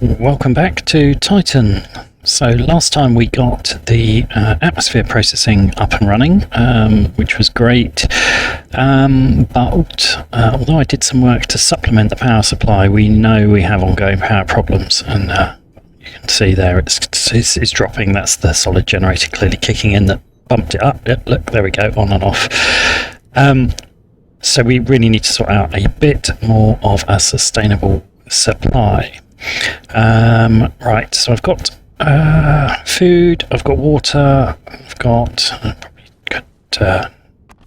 Welcome back to Titan. So last time we got the atmosphere processing up and running, which was great, but although I did some work to supplement the power supply, we know we have ongoing power problems, and you can see there it's dropping. That's the solid generator clearly kicking in that bumped it up. Yep, look, there we go, on and off. So we really need to sort out a bit more of a sustainable supply. Right, so I've got food, I've got water, I've got, I probably could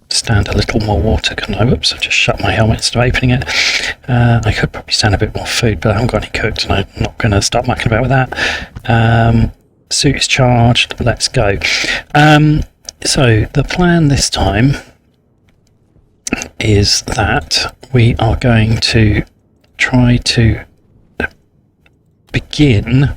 stand a little more water, couldn't I? Whoops, I've just shut my helmet instead of opening it. I could probably stand a bit more food, but I haven't got any cooked, and I'm not going to start mucking about with that. Suit is charged, let's go. So the plan this time is that we are going to try to begin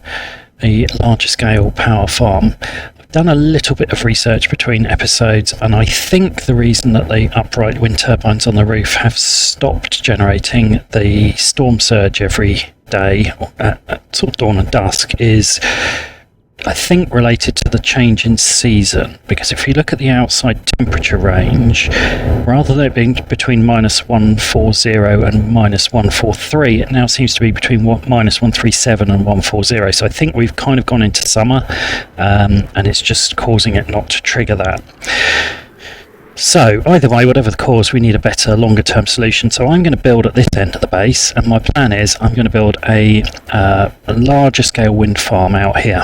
a larger scale power farm. I've done a little bit of research between episodes, and I think the reason that the upright wind turbines on the roof have stopped generating the storm surge every day at sort of dawn and dusk is, I think, related to the change in season, because if you look at the outside temperature range, rather than it being between -140 and -143, it now seems to be between -137 and 140. So I think we've kind of gone into summer, and it's just causing it not to trigger that. So either way, whatever the cause, we need a better longer term solution. So I'm going to build at this end of the base, and my plan is I'm going to build a larger scale wind farm out here.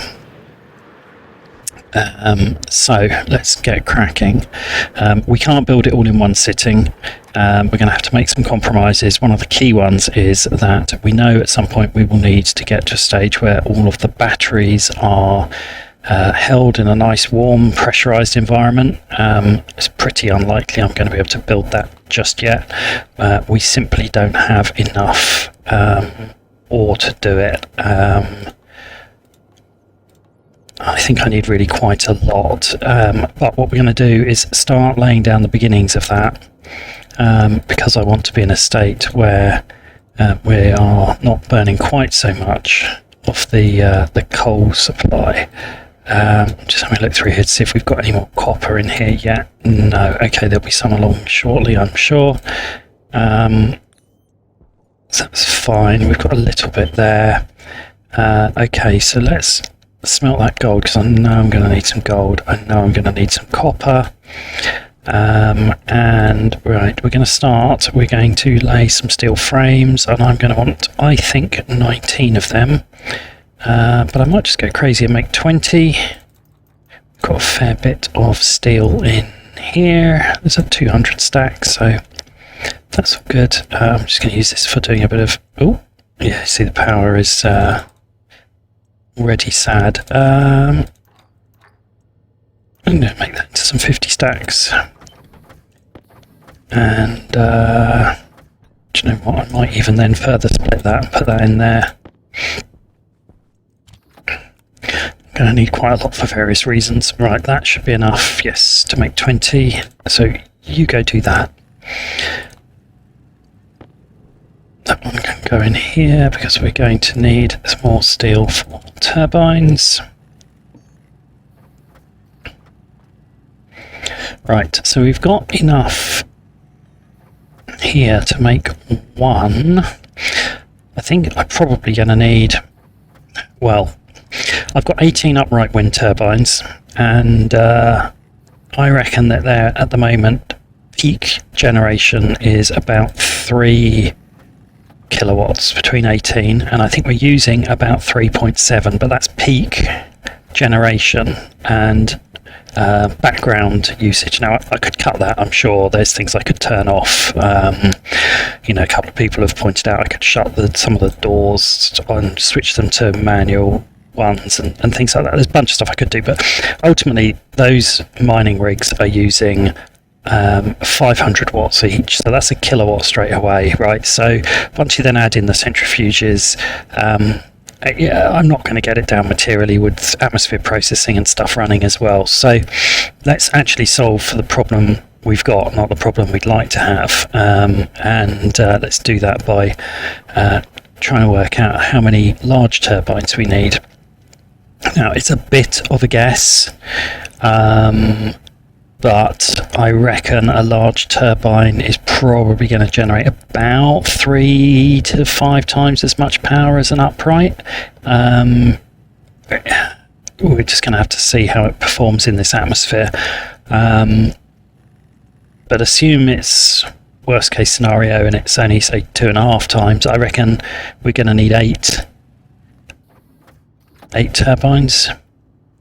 So let's get cracking. We can't build it all in one sitting. We're going to have to make some compromises. One of the key ones is that we know at some point we will need to get to a stage where all of the batteries are held in a nice warm pressurized environment. It's pretty unlikely I'm going to be able to build that just yet. We simply don't have enough ore to do it. I think I need really quite a lot, but what we're going to do is start laying down the beginnings of that, because I want to be in a state where we are not burning quite so much of the coal supply. Just having a look through here to see if we've got any more copper in here yet. No. Okay, there'll be some along shortly, I'm sure. So that's fine. We've got a little bit there. Okay, so let's smelt that gold, because I know I'm going to need some gold. I know I'm going to need some copper. And right, we're going to start. We're going to lay some steel frames, and I'm going to want, I think, 19 of them. But I might just go crazy and make 20. Got a fair bit of steel in here. There's a 200 stack, so that's all good. I'm just going to use this for doing a bit of... Oh, yeah, see the power is already sad. I'm going to make that into some 50 stacks. And do you know what? I might even then further split that and put that in there. I'm going to need quite a lot for various reasons. Right, that should be enough, yes, to make 20. So you go do that. That one can go in here because we're going to need some more steel for turbines. Right, so we've got enough here to make one. I think I'm probably going to need, well, I've got 18 upright wind turbines, and I reckon that they're at the moment peak generation is about 3 kilowatts between 18, and I think we're using about 3.7, but that's peak generation and background usage. Now I could cut that, I'm sure. There's things I could turn off. You know, a couple of people have pointed out I could shut some of the doors and switch them to manual ones and things like that. There's a bunch of stuff I could do, but ultimately those mining rigs are using 500 watts each, so that's a kilowatt straight away, right? So once you then add in the centrifuges, yeah, I'm not going to get it down materially with atmosphere processing and stuff running as well. So let's actually solve for the problem we've got, not the problem we'd like to have, and let's do that by trying to work out how many large turbines we need. Now, it's a bit of a guess, but I reckon a large turbine is probably going to generate about 3 to 5 times as much power as an upright. We're just going to have to see how it performs in this atmosphere. But assume it's worst case scenario and it's only, say, 2.5 times. I reckon we're going to need 8 turbines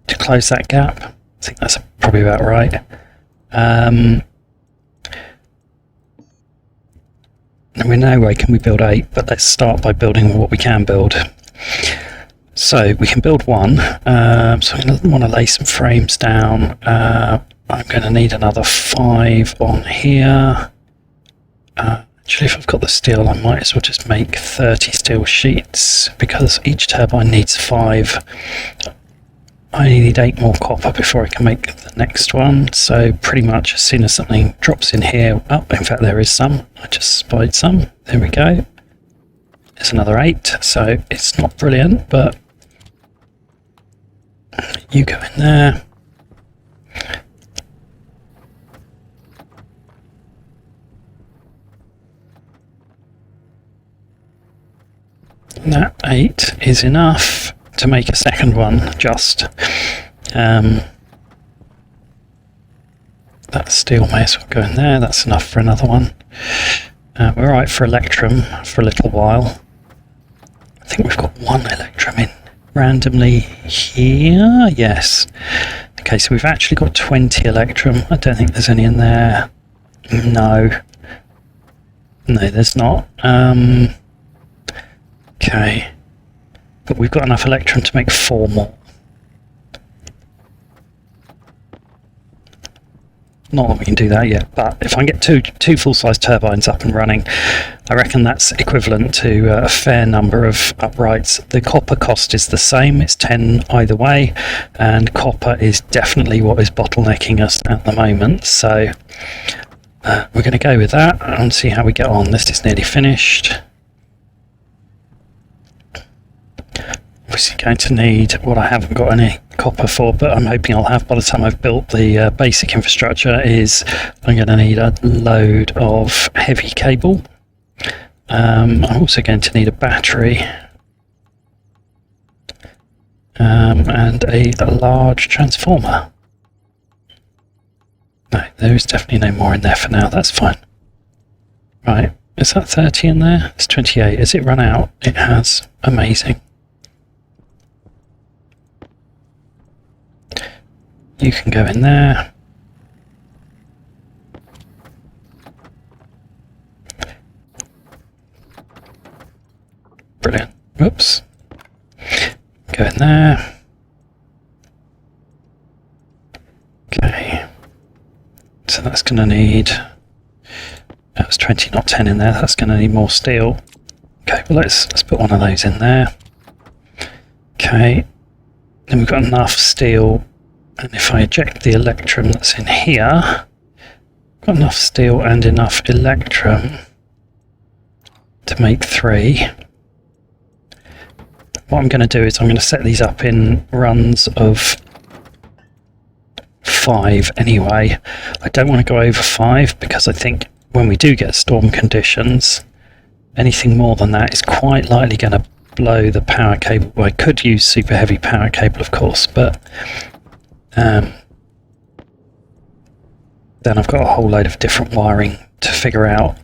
to close that gap. I think that's probably about right. And we know where can we build 8, but let's start by building what we can build. So we can build 1. So I'm going to want to lay some frames down. I'm going to need another 5 on here. Actually, if I've got the steel, I might as well just make 30 steel sheets, because each turbine needs 5. I need 8 more copper before I can make the next one, so pretty much as soon as something drops in here, oh, in fact there is some, I just spied some, there we go. There's another 8, so it's not brilliant, but you go in there. And that 8 is enough to make a second one, just. That steel may as well go in there, that's enough for another one. We're alright for electrum for a little while. I think we've got 1 electrum in randomly here, yes. Okay, so we've actually got 20 electrum. I don't think there's any in there. No, there's not. Okay, but we've got enough electrum to make 4 more. Not that we can do that yet, but if I can get two full-size turbines up and running, I reckon that's equivalent to a fair number of uprights. The copper cost is the same, it's 10 either way, and copper is definitely what is bottlenecking us at the moment, so we're going to go with that and see how we get on. This is nearly finished. Obviously going to need what I haven't got any copper for, but I'm hoping I'll have by the time I've built the basic infrastructure, is I'm going to need a load of heavy cable. I'm also going to need a battery and a large transformer. No, there is definitely no more in there for now, that's fine. Right, is that 30 in there? It's 28. Has it run out? It has. Amazing. You can go in there. Brilliant. Whoops. Go in there. Okay. So that's going to need... That was 20, not 10 in there. That's going to need more steel. Okay, well let's put one of those in there. Okay. Then we've got enough steel. And if I eject the electrum that's in here, got enough steel and enough electrum to make 3. What I'm going to do is I'm going to set these up in runs of 5 anyway. I don't want to go over 5 because I think when we do get storm conditions, anything more than that is quite likely going to blow the power cable. Well, I could use super heavy power cable, of course, but then I've got a whole load of different wiring to figure out.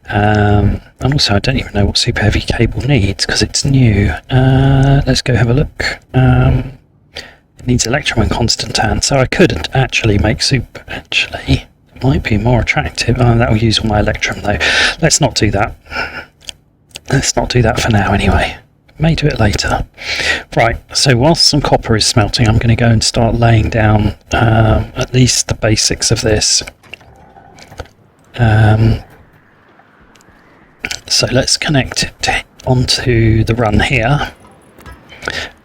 And also I don't even know what super heavy cable needs because it's new. Let's go have a look. It needs electrum and constantan, so I could actually make super. Actually, it might be more attractive. That will use all my electrum though. Let's not do that. Let's not do that for now anyway. May do it later. Right, so whilst some copper is smelting, I'm going to go and start laying down at least the basics of this. So let's connect it onto the run here.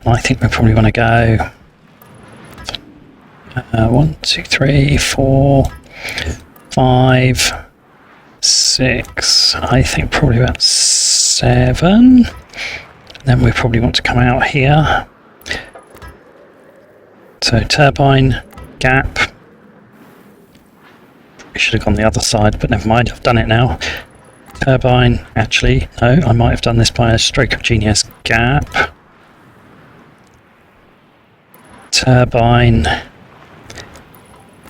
I think we probably want to go 1, 2, 3, 4, 5, 6. I think probably about 7. Then we probably want to come out here. So turbine, gap. We should have gone the other side, but never mind, I've done it now. Turbine, actually, no, I might have done this by a stroke of genius. Gap. Turbine.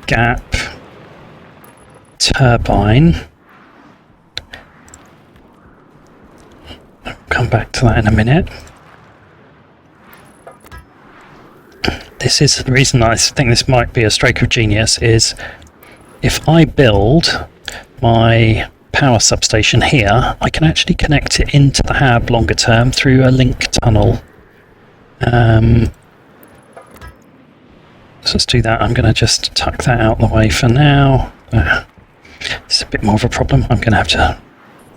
Gap. Turbine. I'll come back to that in a minute. This is the reason I think this might be a stroke of genius, is if I build my power substation here, I can actually connect it into the hab longer term through a link tunnel. So let's do that. I'm going to just tuck that out of the way for now. It's a bit more of a problem. I'm going to have to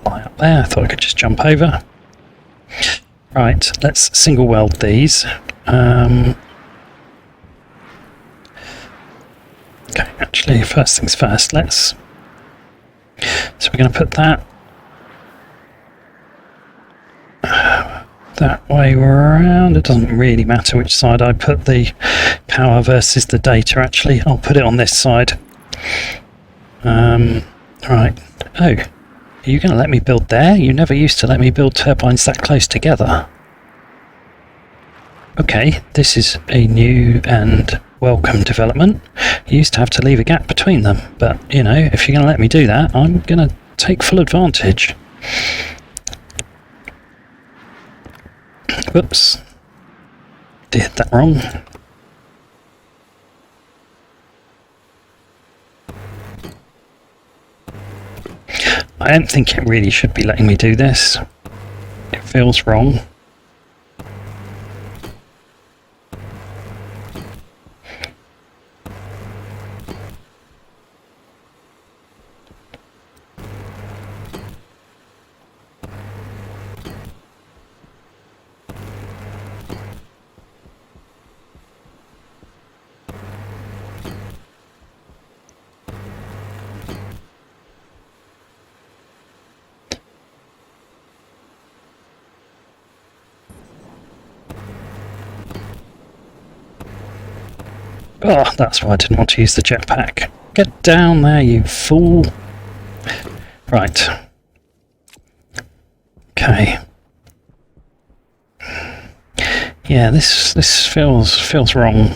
lie up there. I thought I could just jump over. Right, let's single weld these. Okay, actually, first things first, so we're going to put that that way around. It doesn't really matter which side I put the power versus the data, actually. I'll put it on this side. Right. Oh, are you going to let me build there? You never used to let me build turbines that close together. Okay, this is a new and welcome development. You used to have to leave a gap between them, but you know, if you're going to let me do that, I'm going to take full advantage. Whoops, did that wrong. I don't think it really should be letting me do this. It feels wrong. Oh, that's why I didn't want to use the jetpack. Get down there, you fool. Right. Okay. Yeah, this feels wrong.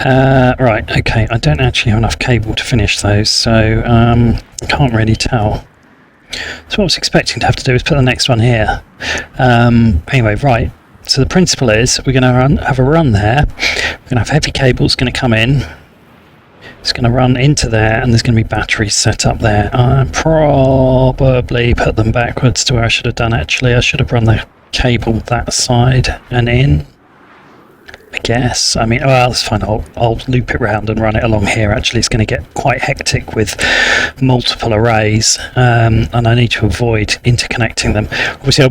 Right, okay, I don't actually have enough cable to finish those, so I can't really tell. So what I was expecting to have to do is put the next one here. Anyway, right. So the principle is we're going to have a run there. We're going to have heavy cables going to come in. It's going to run into there, and there's going to be batteries set up there. I probably put them backwards to where I should have done, actually. I should have run the cable that side and in, I guess. I mean, well, it's fine. I'll loop it round and run it along here. Actually, it's going to get quite hectic with multiple arrays, and I need to avoid interconnecting them. Obviously,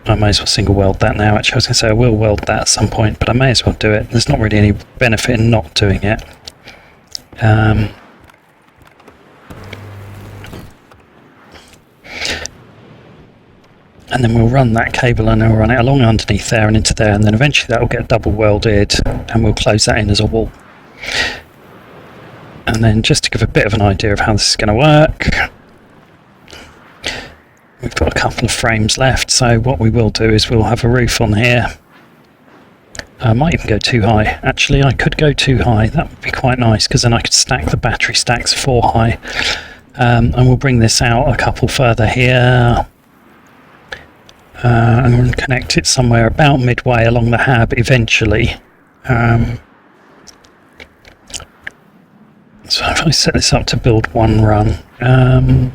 I may as well single weld that now. Actually, I was going to say I will weld that at some point, but I may as well do it. There's not really any benefit in not doing it. And then we'll run that cable and we'll run it along underneath there and into there, and then eventually that will get double welded and we'll close that in as a wall. And then just to give a bit of an idea of how this is going to work, we've got a couple of frames left, so what we will do is we'll have a roof on here. I might even go too high. Actually, I could go too high. That would be quite nice, because then I could stack the battery stacks 4 high. And we'll bring this out a couple further here. And we'll connect it somewhere about midway along the hab eventually. So if I set this up to build one run, well,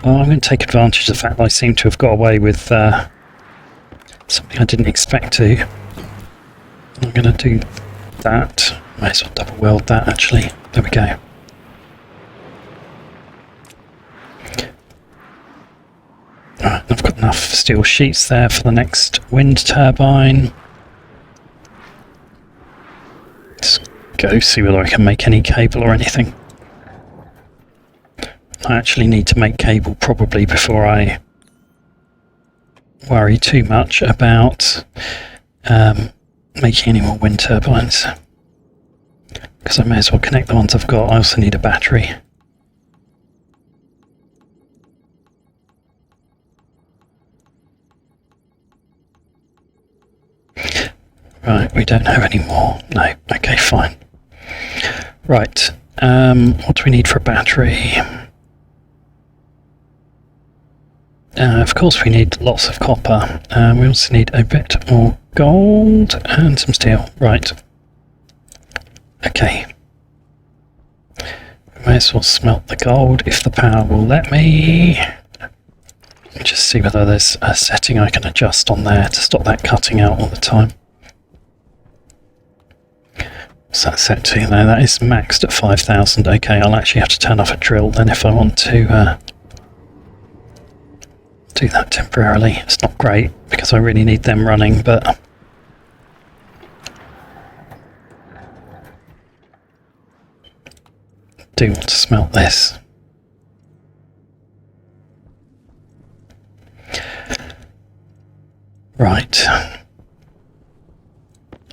I'm going to take advantage of the fact that I seem to have got away with something I didn't expect to. I'm going to do that. Might as well double weld that, actually. There we go. Right, I've got enough steel sheets there for the next wind turbine. Let's go see whether I can make any cable or anything. I actually need to make cable probably before I worry too much about making any more wind turbines, because I may as well connect the ones I've got. I also need a battery. Right, we don't have any more. No, okay, fine. Right, what do we need for a battery? Of course we need lots of copper. We also need a bit more gold and some steel. Right. Okay. We may as well smelt the gold if the power will let me. Just see whether there's a setting I can adjust on there to stop that cutting out all the time. What's that set to? No, that is maxed at 5,000. Okay, I'll actually have to turn off a drill then if I want to do that temporarily. It's not great because I really need them running, but do want to smelt this. Right.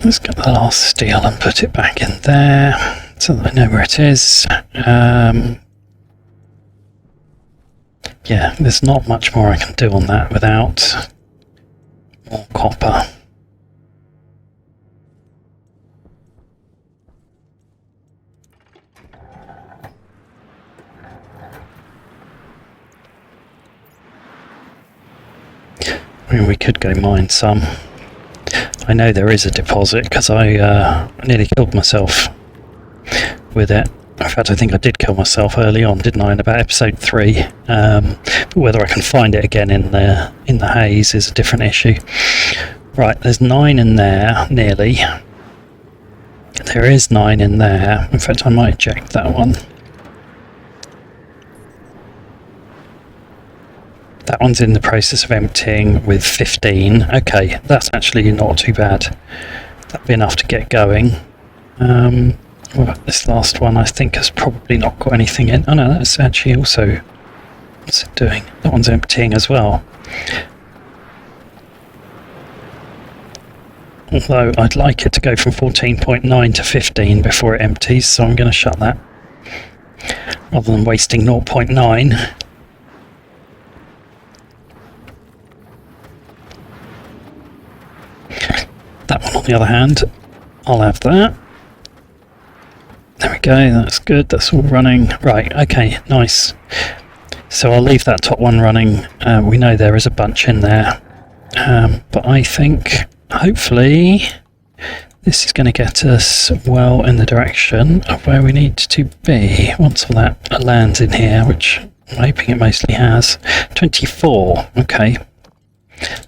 Let's get the last steel and put it back in there so that I know where it is. Yeah, there's not much more I can do on that without more copper. I mean, we could go mine some. I know there is a deposit because I nearly killed myself with it. In fact, I think I did kill myself early on, didn't I, in about episode 3. But whether I can find it again in the haze is a different issue. Right, there's 9 in there, nearly. There is 9 in there. In fact, I might eject that one. That one's in the process of emptying with 15. Okay, that's actually not too bad. That'd be enough to get going. Well, this last one I think has probably not got anything in. Oh no, that's actually also... What's it doing? That one's emptying as well. Although I'd like it to go from 14.9 to 15 before it empties, so I'm going to shut that. Rather than wasting 0.9. That one, on the other hand, I'll have that. There we go, that's good, that's all running. Right, okay, nice. So I'll leave that top one running. We know there is a bunch in there. But I think, hopefully, this is going to get us well in the direction of where we need to be. Once all that lands in here, which I'm hoping it mostly has. 24, okay.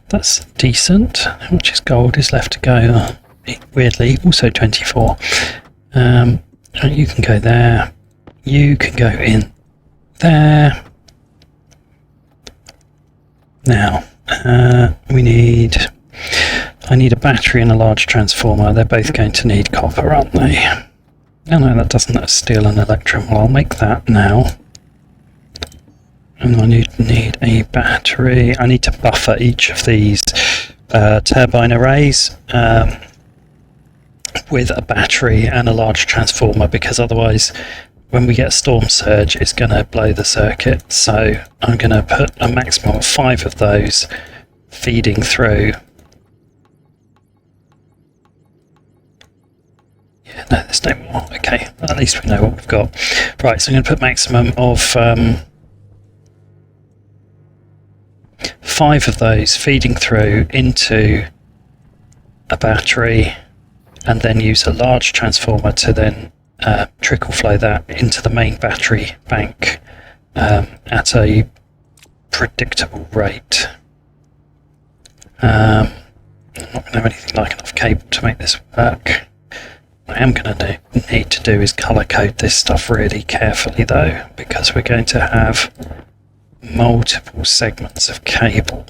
That's decent. How much is gold is left to go? Weirdly, also 24. You can go there. You can go in there. Now, I need a battery and a large transformer. They're both going to need copper, aren't they? Oh no, that doesn't. That's steel and electrum. Well, I'll make that now. And I need a battery. I need to buffer each of these turbine arrays with a battery and a large transformer, because otherwise when we get a storm surge it's going to blow the circuit. So I'm going to put a maximum of 5 of those feeding through. Yeah, no, there's no more. Okay, at least we know what we've got. Right, so I'm going to put maximum of 5 of those feeding through into a battery, and then use a large transformer to then trickle flow that into the main battery bank at a predictable rate. I'm not going to have anything like enough cable to make this work. What I am going to need to do is colour code this stuff really carefully though, because we're going to have multiple segments of cable.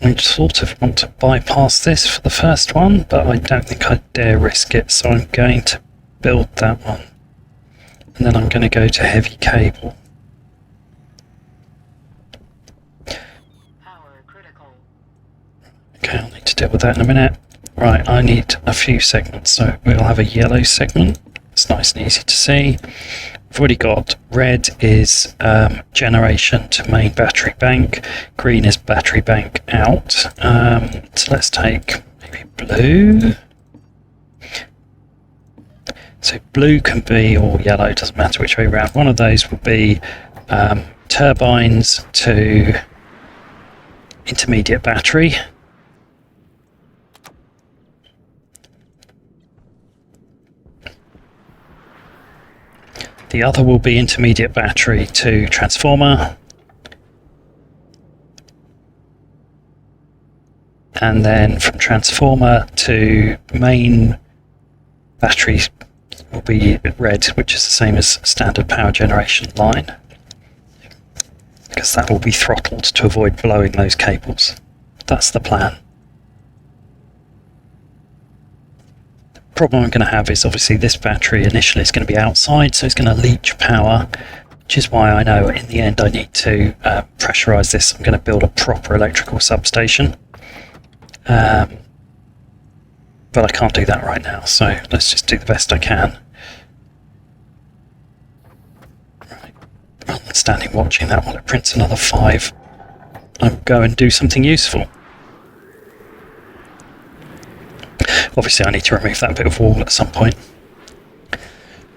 I sort of want to bypass this for the first one, but I don't think I dare risk it, so I'm going to build that one and then I'm going to go to heavy cable. Power critical. Okay, I'll need to deal with that in a minute. Right, I need a few segments, so we'll have a yellow segment. It's nice and easy to see. I've already got red is generation to main battery bank, green is battery bank out. So let's take maybe blue. So blue can be, or yellow, doesn't matter which way around. One of those will be turbines to intermediate battery. The other will be intermediate battery to transformer. And then from transformer to main battery will be red, which is the same as standard power generation line, because that will be throttled to avoid blowing those cables. That's the plan. The problem I'm going to have is obviously this battery initially is going to be outside, so it's going to leach power, which is why I know in the end I need to pressurize this. I'm going to build a proper electrical substation. But I can't do that right now, so let's just do the best I can. Right. Rather than standing watching that while it prints another 5, I'll go and do something useful. Obviously I need to remove that bit of wall at some point.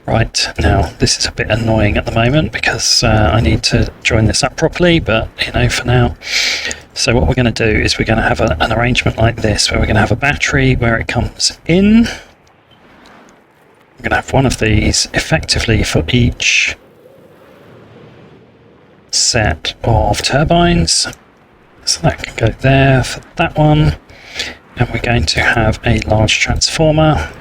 Right, now this is a bit annoying at the moment because I need to join this up properly, but you know, for now. So what we're going to do is we're going to have an arrangement like this, where we're going to have a battery where it comes in. We're going to have one of these effectively for each set of turbines. So that can go there for that one. And we're going to have a large transformer.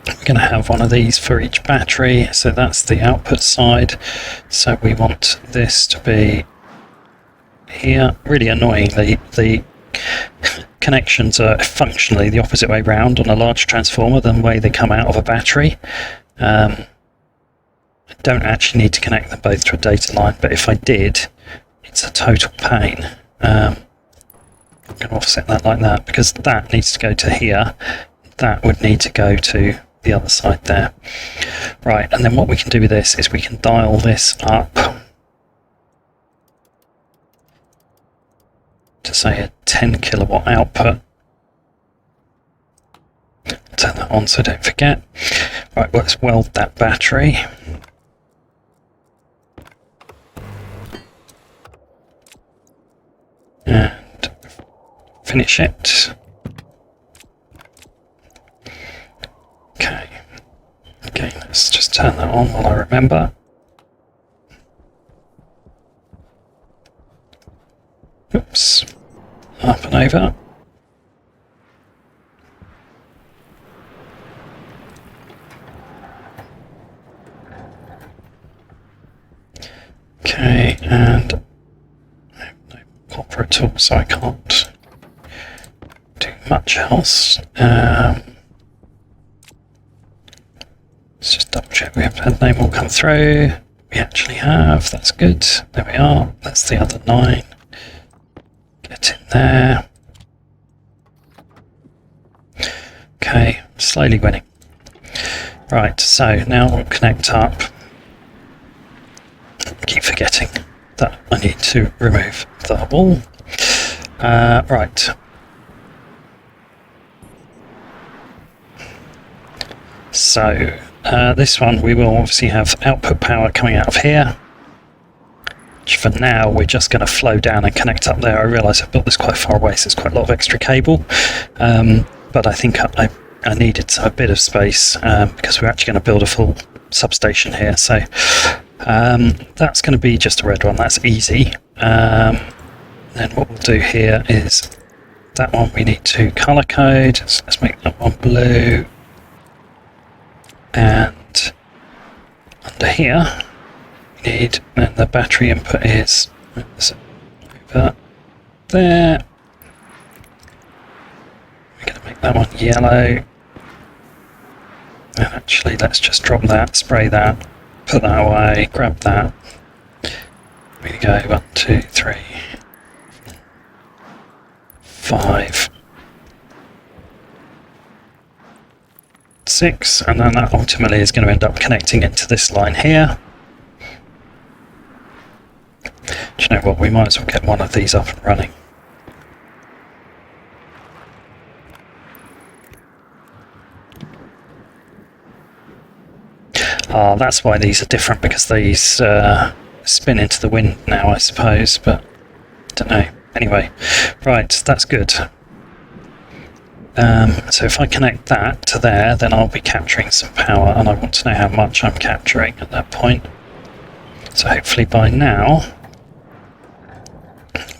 We're going to have one of these for each battery, so that's the output side. So we want this to be here. Really annoyingly, the connections are functionally the opposite way round on a large transformer than the way they come out of a battery. I don't actually need to connect them both to a data line, but if I did, it's a total pain. I'm going to offset that like that, because that needs to go to here. That would need to go to the other side there. Right, and then what we can do with this is we can dial this up to say a 10 kilowatt output. Turn that on so don't forget. Right, well, let's weld that battery. And finish it. Okay, let's just turn that on while I remember. Oops. Up and over. Okay, and no copper at all, so I can't do much else. Let's just double check we haven't had name all come through. We actually have, that's good. There we are, that's the other 9. Get in there. Okay, slowly winning. Right, so now we'll connect up. Keep forgetting that I need to remove the wall. Right. So this one we will obviously have output power coming out of here, which for now we're just going to flow down and connect up there. I realise I've built this quite far away, so it's quite a lot of extra cable, but I think I needed a bit of space because we're actually going to build a full substation here. So that's going to be just a red one, that's easy. Then what we'll do here is that one we need to colour code, so let's make that one blue. And under here, we need, and the battery input is over there. We're going to make that one yellow. And actually, let's just drop that, spray that, Put that away, grab that. There we go, 1, 2, 3, 5, 6, and then that ultimately is going to end up connecting into this line here. Do you know what, we might as well get one of these up and running. Ah, that's why these are different, because these spin into the wind now, I suppose, but I don't know. Anyway, right, that's good. So if I connect that to there, then I'll be capturing some power, and I want to know how much I'm capturing at that point. So hopefully by now,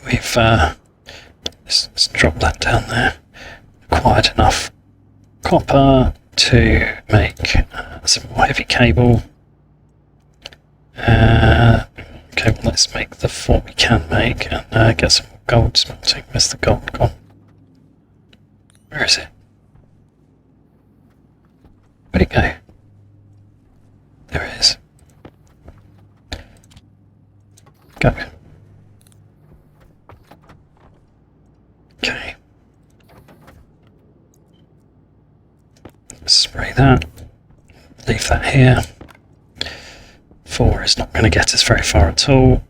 we've let's drop that down there. Acquired enough copper to make some more heavy cable. Okay, well, let's make what we can make and get some gold smelting. Where's the gold gone? Where is it? Where'd it go? There it is. Go. Okay. Spray that. Leave that here. 4 is not going to get us very far at all.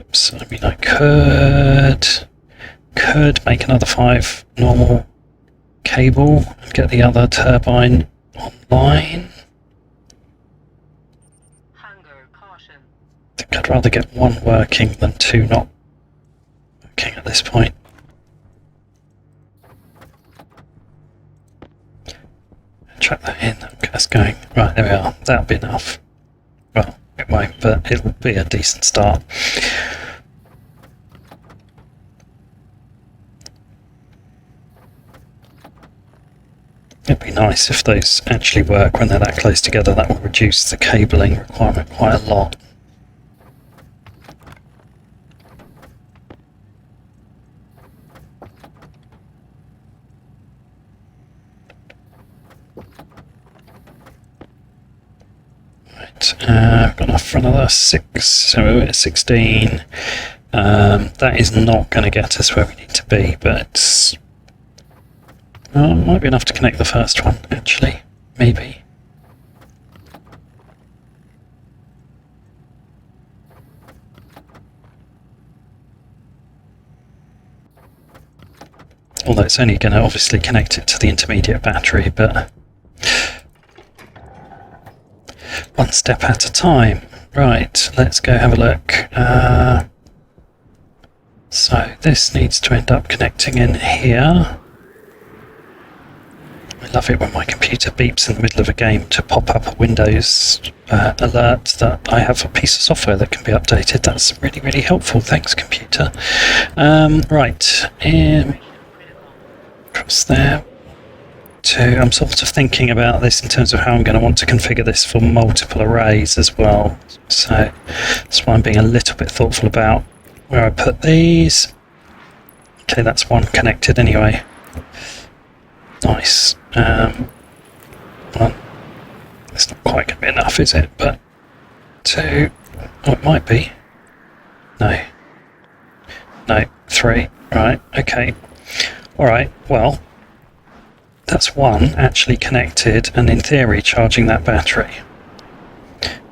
Oops, I mean, I could make another 5 normal cable and get the other turbine online. I think I'd rather get 1 working than 2 not working at this point. Track that in, get us going. Right, there we are. That'll be enough. Well, it won't, but it'll be a decent start. It'd be nice if those actually work when they're that close together. That will reduce the cabling requirement quite a lot. I've got enough for another 6, so we're at 16. That is not going to get us where we need to be, but it might be enough to connect the first one, actually. Maybe. Although it's only going to obviously connect it to the intermediate battery, but one step at a time. Right, let's go have a look. So this needs to end up connecting in here. I love it when my computer beeps in the middle of a game to pop up a Windows alert that I have a piece of software that can be updated. That's really, really helpful. Thanks, computer. Right, across there. I'm sort of thinking about this in terms of how I'm going to want to configure this for multiple arrays as well. So that's why I'm being a little bit thoughtful about where I put these. Okay, that's 1 connected anyway. Nice. 1. It's not quite going to be enough, is it? But 2. Oh, it might be. No. No. 3. Right. Okay. All right. Well, that's 1 actually connected and in theory charging that battery,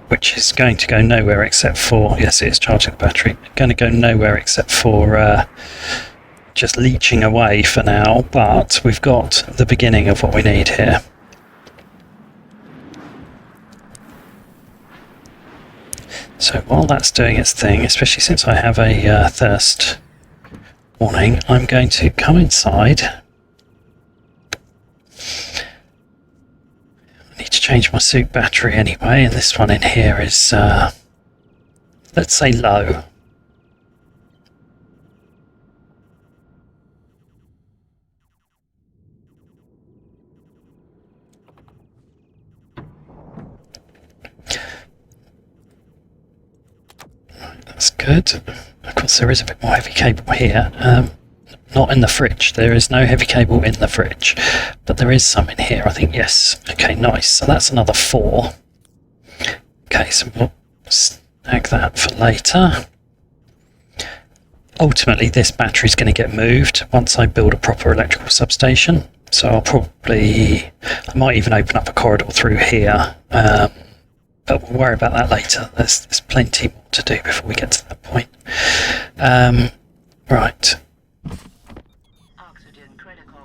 which is going to go nowhere except for, yes, it is charging the battery, going to go nowhere except for just leaching away for now, but we've got the beginning of what we need here. So while that's doing its thing, especially since I have a thirst warning, I'm going to come inside. I need to change my suit battery anyway, and this one in here is, let's say, low. Right, that's good. Of course, there is a bit more heavy cable here. not in the fridge. There is no heavy cable in the fridge, but there is some in here, I think. Yes. Okay, nice. So that's another 4. Okay, so we'll snag that for later. Ultimately, this battery is going to get moved once I build a proper electrical substation. So I might even open up a corridor through here, but we'll worry about that later. There's plenty more to do before we get to that point. Right. Oxygen critical.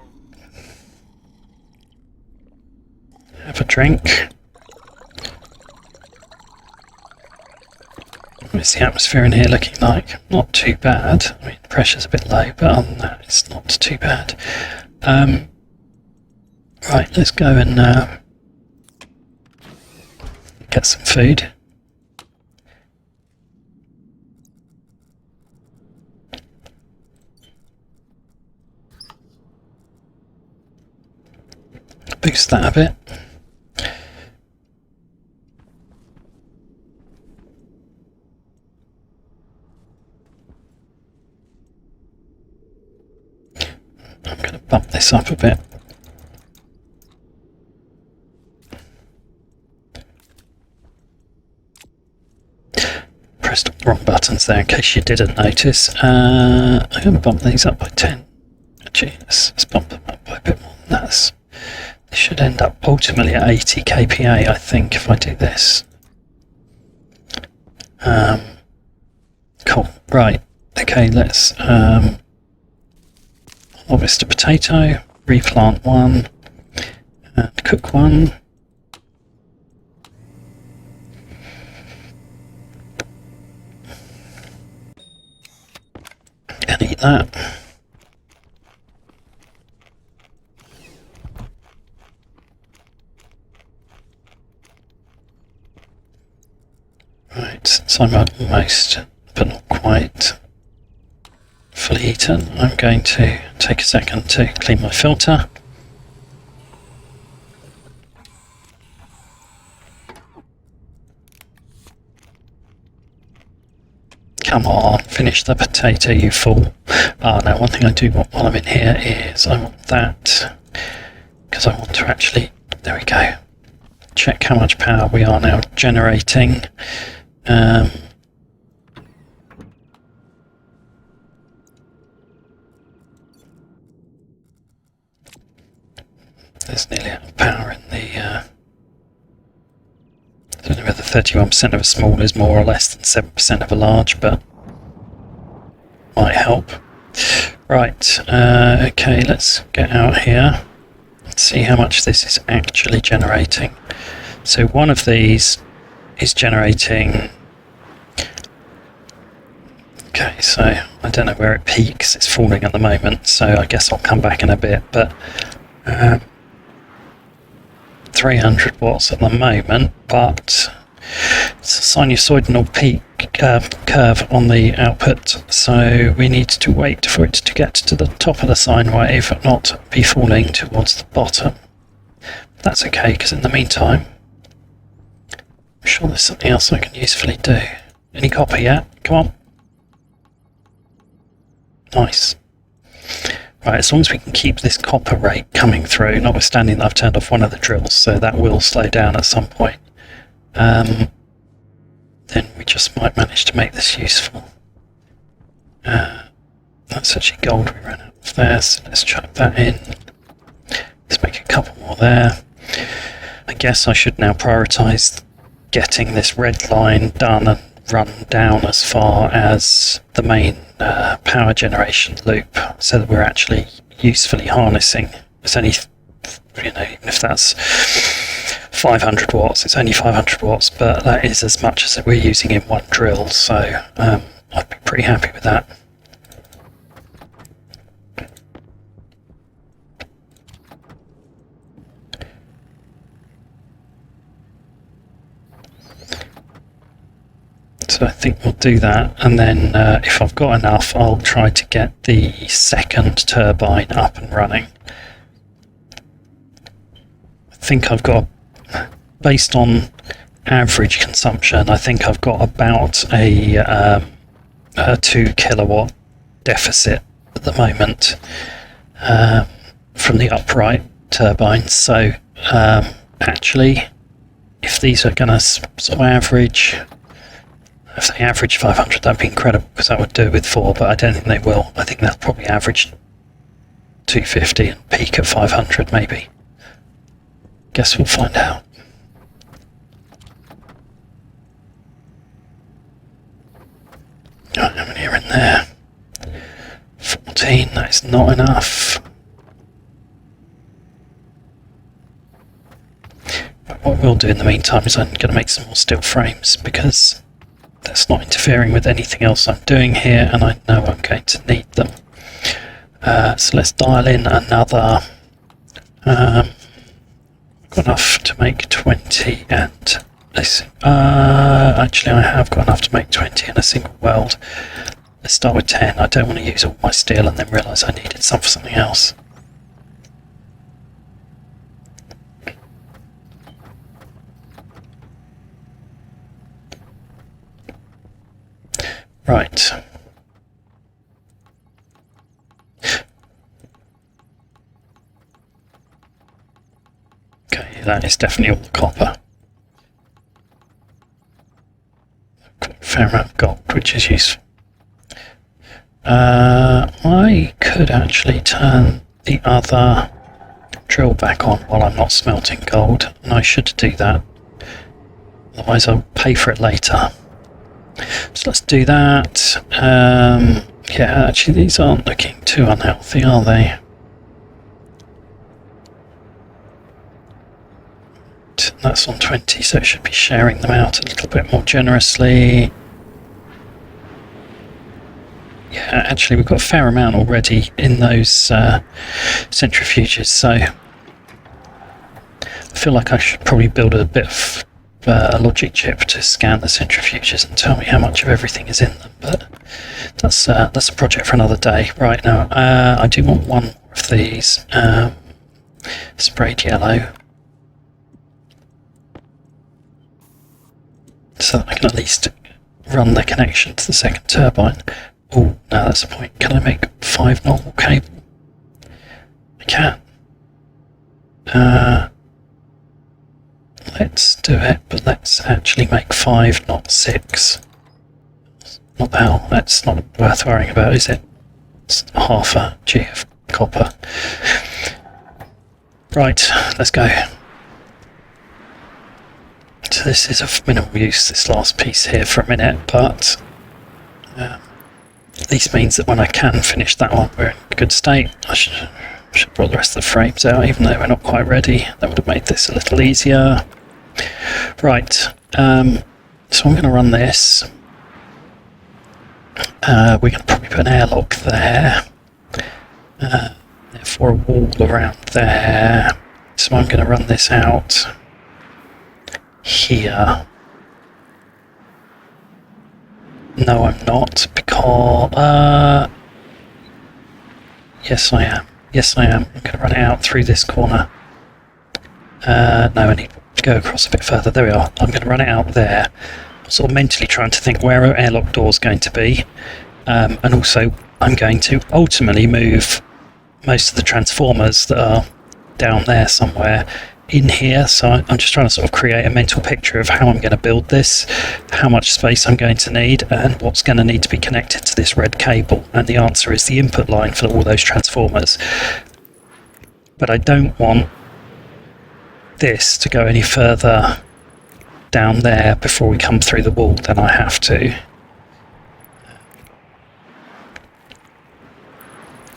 Have a drink. What's the atmosphere in here looking like? Not too bad. I mean, the pressure's a bit low, but other than that, it's not too bad. Right, let's go and get some food. Boost that a bit. I'm going to bump this up a bit. Pressed the wrong buttons there in case you didn't notice. I'm going to bump these up by 10. Actually, let's bump them up by a bit more than that. This should end up ultimately at 80 kPa, I think, if I do this. Cool. Right. Okay, let's harvest a potato, replant 1, and cook 1. And eat that. Right, since I'm almost, but not quite, fully eaten, I'm going to take a second to clean my filter. Come on, finish the potato, you fool. Now one thing I do want while I'm in here is I want that, because I want to actually, there we go, check how much power we are now generating. There's nearly enough power in the, I don't know whether 31% of a small is more or less than 7% of a large, but might help. Right, okay, let's get out here. Let's see how much this is actually generating. So one of these is generating, okay, so I don't know where it peaks, it's falling at the moment, so I guess I'll come back in a bit, but 300 watts at the moment, but it's a sinusoidal peak curve on the output, so we need to wait for it to get to the top of the sine wave, not be falling towards the bottom. That's okay, because in the meantime, I'm sure there's something else I can usefully do. Any copper yet? Come on. Nice. Right, as long as we can keep this copper rate coming through, notwithstanding that I've turned off one of the drills, so that will slow down at some point, then we just might manage to make this useful. That's actually gold we ran out of there, so let's chuck that in. Let's make a couple more there. I guess I should now prioritise getting this red line done and run down as far as the main power generation loop, so that we're actually usefully harnessing. It's only, you know, even if that's 500 watts, it's only 500 watts, but that is as much as we're using in one drill, so I'd be pretty happy with that. So I think we'll do that, and then if I've got enough, I'll try to get the second turbine up and running. I think I've got, based on average consumption, I think I've got about a 2 kilowatt deficit at the moment from the upright turbines. So actually, if these are going to sort of average, if they average 500, that'd be incredible, because that would do it with 4, but I don't think they will. I think they'll probably average 250 and peak at 500 maybe. Guess we'll find out. Right, how many are in there? 14, that is not enough. But what we'll do in the meantime is I'm going to make some more steel frames, because that's not interfering with anything else I'm doing here, and I know I'm going to need them. So let's dial in another. Got enough to make 20 and this. Actually, I have got enough to make 20 in a single weld. Let's start with 10. I don't want to use all my steel and then realise I needed some for something else. Right. Okay, that is definitely all the copper. Got a fair amount of gold, which is useful. I could actually turn the other drill back on while I'm not smelting gold, and I should do that. Otherwise I'll pay for it later. So let's do that. Yeah, actually these aren't looking too unhealthy, are they? That's on 20, so it should be sharing them out a little bit more generously. Yeah, actually we've got a fair amount already in those centrifuges, so I feel like I should probably build a bit of a logic chip to scan the centrifuges and tell me how much of everything is in them, but that's a project for another day. Right, now I do want one more of these sprayed yellow, so that I can at least run the connection to the second turbine. Oh, no, that's the point. Can I make 5 normal cable? I can. Let's do it, but let's actually make 5, not 6. What the hell? That's not worth worrying about, is it? It's half a G of copper. Right, let's go. So this is of minimal use, this last piece here, for a minute, but at least means that when I can finish that one, we're in good state. I should have brought the rest of the frames out, even though we're not quite ready. That would have made this a little easier. Right, so I'm going to run this. We're going to probably put an airlock there. Therefore a wall around there. So I'm going to run this out here. No, I'm not, because yes I am. Yes I am. I'm going to run it out through this corner. No, I need to go across a bit further. There we are. I'm going to run it out there. I'm sort of mentally trying to think where our airlock door is going to be, and also I'm going to ultimately move most of the transformers that are down there somewhere in here, so I'm just trying to sort of create a mental picture of how I'm going to build this, how much space I'm going to need, and what's going to need to be connected to this red cable, and the answer is the input line for all those transformers. But I don't want this to go any further down there before we come through the wall than I have to.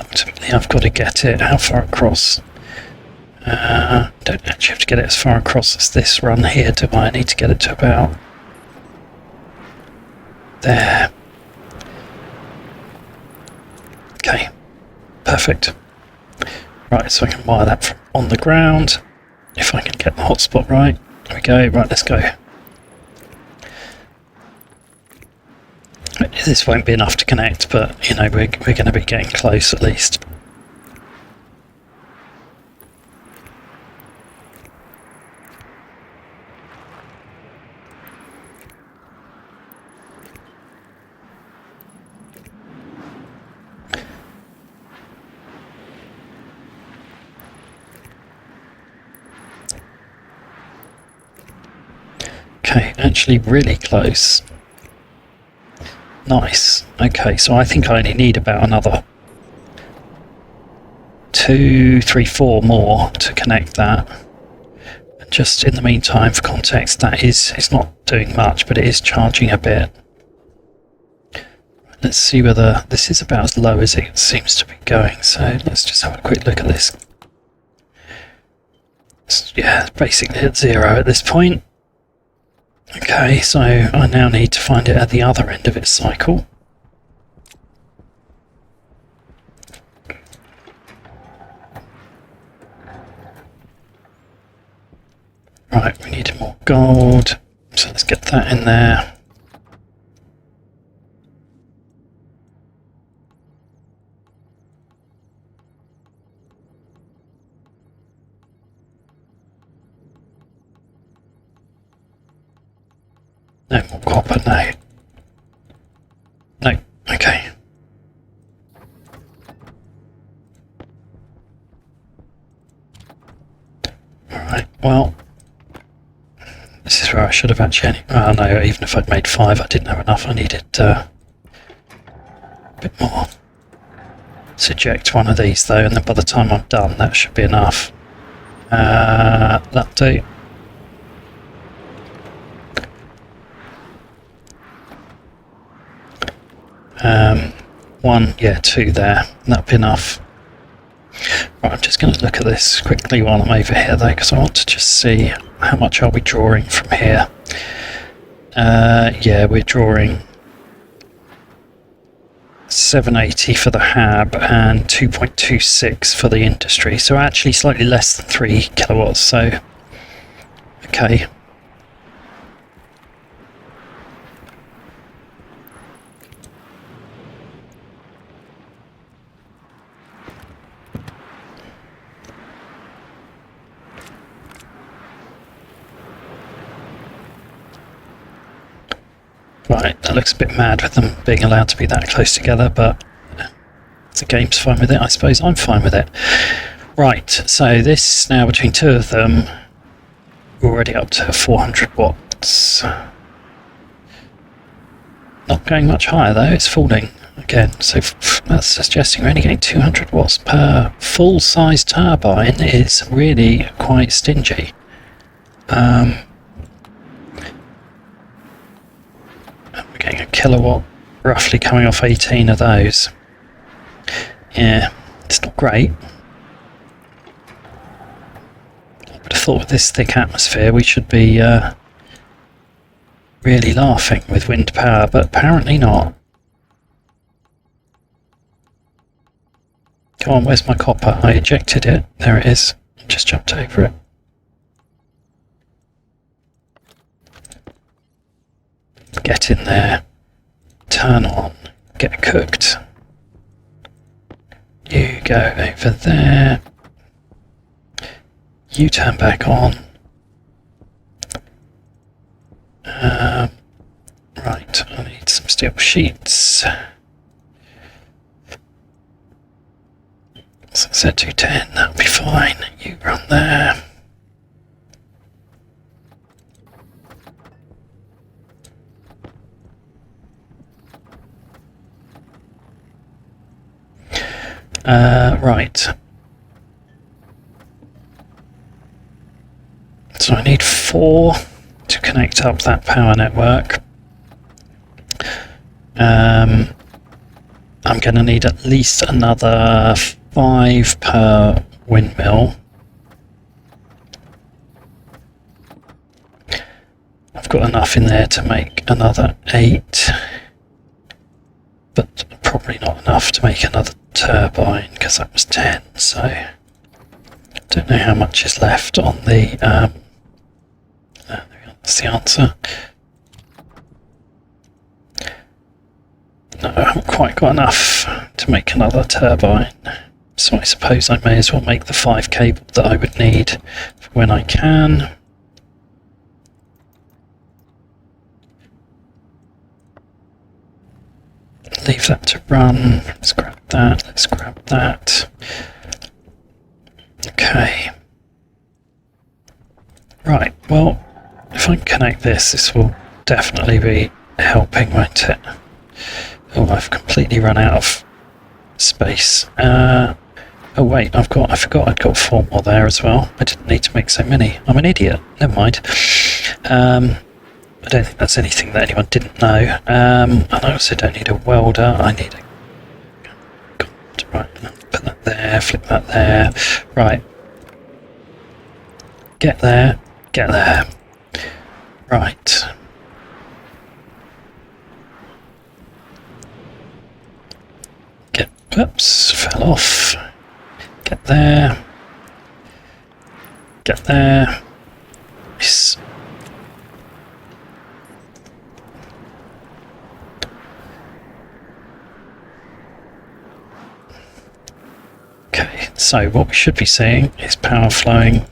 Ultimately I've got to get it how far across. Don't actually have to get it as far across as this run here, do I? I need to get it to about there. Okay, perfect. Right, so I can wire that from on the ground, if I can get the hotspot right. There we go, right, let's go. This won't be enough to connect, but you know, we're going to be getting close at least. Okay, actually really close. Nice. Okay, so I think I only need about another 2, 3, 4 more to connect that. And just in the meantime, for context, it's not doing much, but it is charging a bit. Let's see whether this is about as low as it seems to be going. So let's just have a quick look at this. Yeah, basically at 0 at this point. Okay, so I now need to find it at the other end of its cycle. Right, we need more gold, so let's get that in there. No more copper, no. No, okay. Alright, well, this is where I should have actually... Well, no, even if I'd made 5, I didn't have enough. I needed a bit more. Let's eject one of these, though, and then by the time I'm done, that should be enough. That'll do. One, yeah, 2 there. That'll be enough. Right, I'm just going to look at this quickly while I'm over here, though, because I want to just see how much are we drawing from here. Yeah, we're drawing 780 for the HAB and 2.26 for the industry, so actually slightly less than 3 kilowatts, so okay. Right, that looks a bit mad with them being allowed to be that close together, but the game's fine with it. I suppose I'm fine with it. Right, so this now between 2 of them, we're already up to 400 watts. Not going much higher though, it's falling again, so that's suggesting we're only getting 200 watts per full-size turbine is really quite stingy. We're getting a kilowatt roughly coming off 18 of those. Yeah, it's not great. I would have thought with this thick atmosphere we should be really laughing with wind power, but apparently not. Come on, where's my copper? I ejected it. There it is. I just jumped over it. Get in there. Turn on. Get cooked. You go over there. You turn back on. Right, I need some steel sheets. So set 210, that'll be fine. You run there. Right. So I need 4 to connect up that power network. I'm going to need at least another 5 per windmill. I've got enough in there to make another 8, but probably not enough to make another turbine because that was 10, so I don't know how much is left on the that's the answer. No, I haven't quite got enough to make another turbine, so I suppose I may as well make the 5 cable that I would need when I can. Leave that to run. Let's grab that. Let's grab that. Okay. Right, well, if if I connect this, this will definitely be helping, won't it? Oh, I've completely run out of space. Oh wait, I forgot I'd got 4 more there as well. I didn't need to make so many. I'm an idiot. Never mind. I don't think that's anything that anyone didn't know. And I also don't need a welder. I need a... God, right, put that there, flip that there. Right. Get there, get there. Right. Get... Whoops, fell off. Get there. Get there. Nice. Okay, so what we should be seeing is power flowing.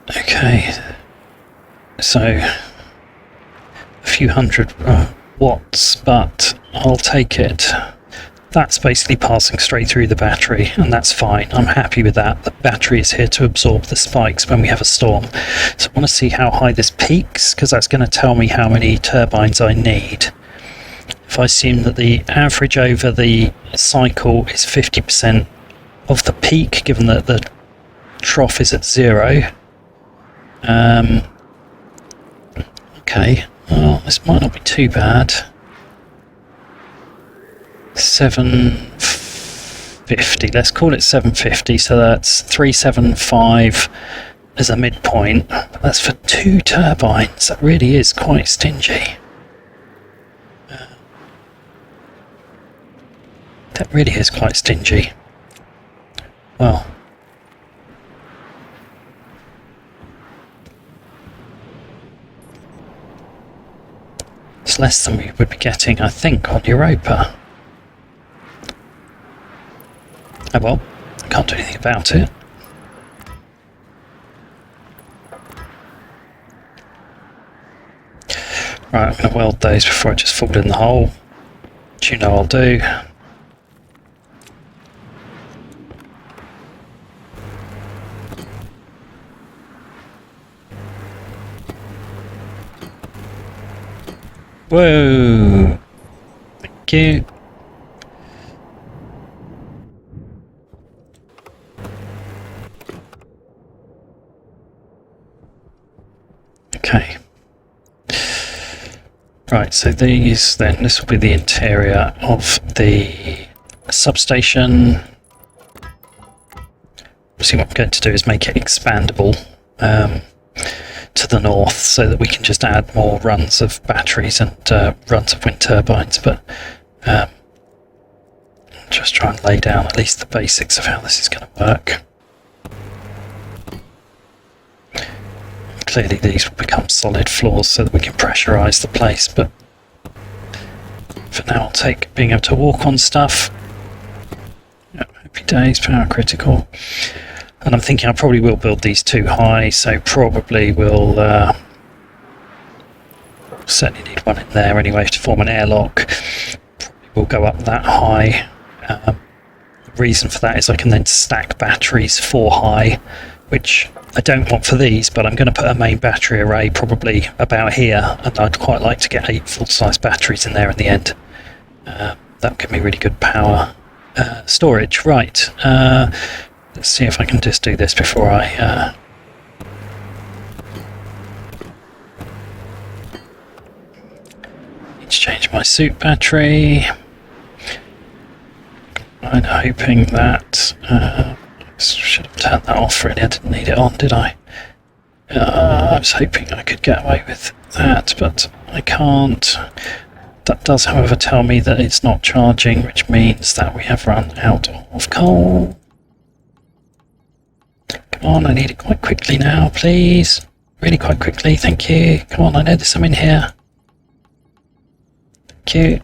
Okay, so a few hundred watts, but I'll take it. That's basically passing straight through the battery, and that's fine. I'm happy with that. The battery is here to absorb the spikes when we have a storm. So I want to see how high this peaks, because that's going to tell me how many turbines I need. If I assume that the average over the cycle is 50% of the peak, given that the trough is at 0. Okay, well, this might not be too bad. 750, let's call it 750, so that's 375 as a midpoint. That's for 2 turbines. That really is quite stingy. That really is quite stingy. Well, it's less than we would be getting, I think, on Europa. Oh well, I can't do anything about it. Right, I'm going to weld those before I just fall in the hole, which you know I'll do. Whoa! Thank you. Okay. Right, so these then, this will be the interior of the substation. See, what I'm going to do is make it expandable to the north so that we can just add more runs of batteries and runs of wind turbines, but just try and lay down at least the basics of how this is going to work. Clearly these will become solid floors so that we can pressurise the place, but for now I'll take being able to walk on stuff. Happy days, power critical. And I'm thinking I probably will build these too high, so probably will certainly need one in there anyway to form an airlock. Probably will go up that high. The reason for that is I can then stack batteries 4 high, which I don't want for these, but I'm going to put a main battery array probably about here, and I'd quite like to get 8 full-size batteries in there in the end. That would give me really good power storage. Right, let's see if I can just do this before I need to change my suit battery. I'm hoping that should have turned that off really. I didn't need it on, did I? I was hoping I could get away with that, but I can't. That does, however, tell me that it's not charging, which means that we have run out of coal. Come on, I need it quite quickly now, please. Really quite quickly, thank you. Come on, I know there's some in here. Thank you.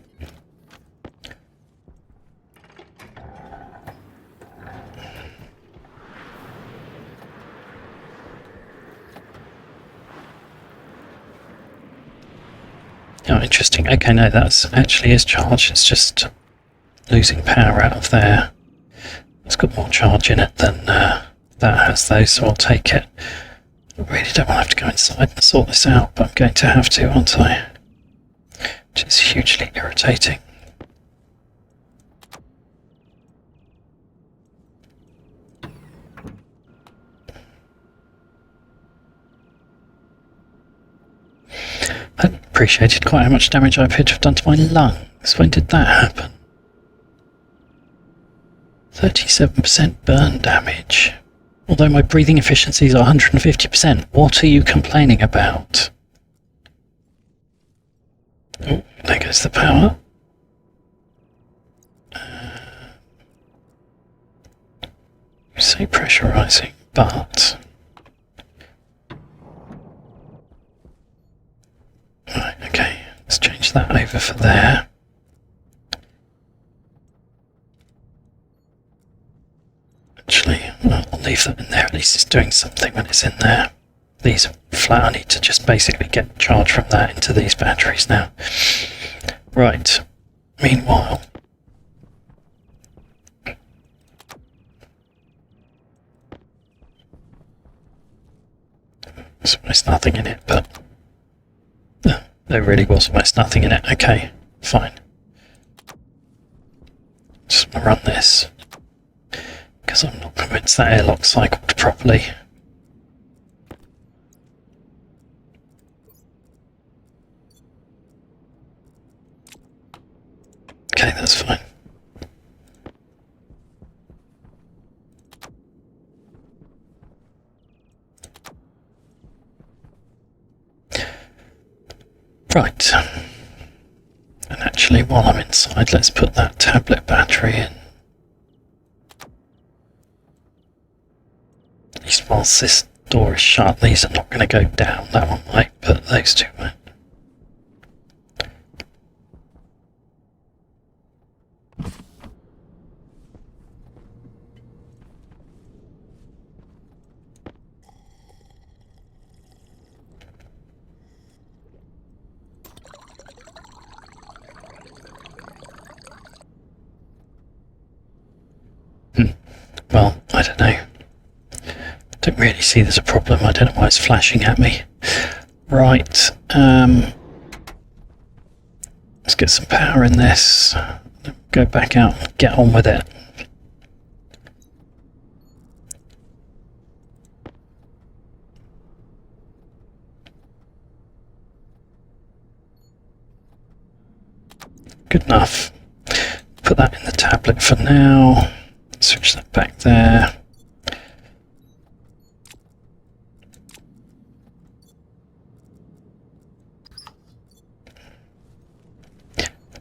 Oh, interesting. Okay, no, that's actually is charged. It's just losing power out of there. got more charge in it than that has though, so I'll take it. I really don't want to have to go inside and sort this out, but I'm going to have to, aren't I? Which is hugely irritating. I appreciated quite how much damage I appear to have done to my lungs. When did that happen? 37% burn damage. Although my breathing efficiencies are 150%. What are you complaining about? Oh, there goes the power. You say pressurising, but... Right, okay, let's change that over for there. Actually, I'll leave that in there, at least it's doing something when it's in there. These are flat, I need to just basically get charge from that into these batteries now. Right, meanwhile... There's almost nothing in it, but... There really was almost nothing in it. Okay, fine. Just going to run this, because I'm not convinced that airlock cycled properly. Okay, that's fine. Right, and actually while I'm inside, let's put that tablet battery in. At least whilst this door is shut, these are not going to go down. That one might, but those two won't. Well, I don't know. Don't really see there's a problem. I don't know why it's flashing at me. Right, let's get some power in this. Go back out and get on with it. Good enough. Put that in the tablet for now. Switch that back there.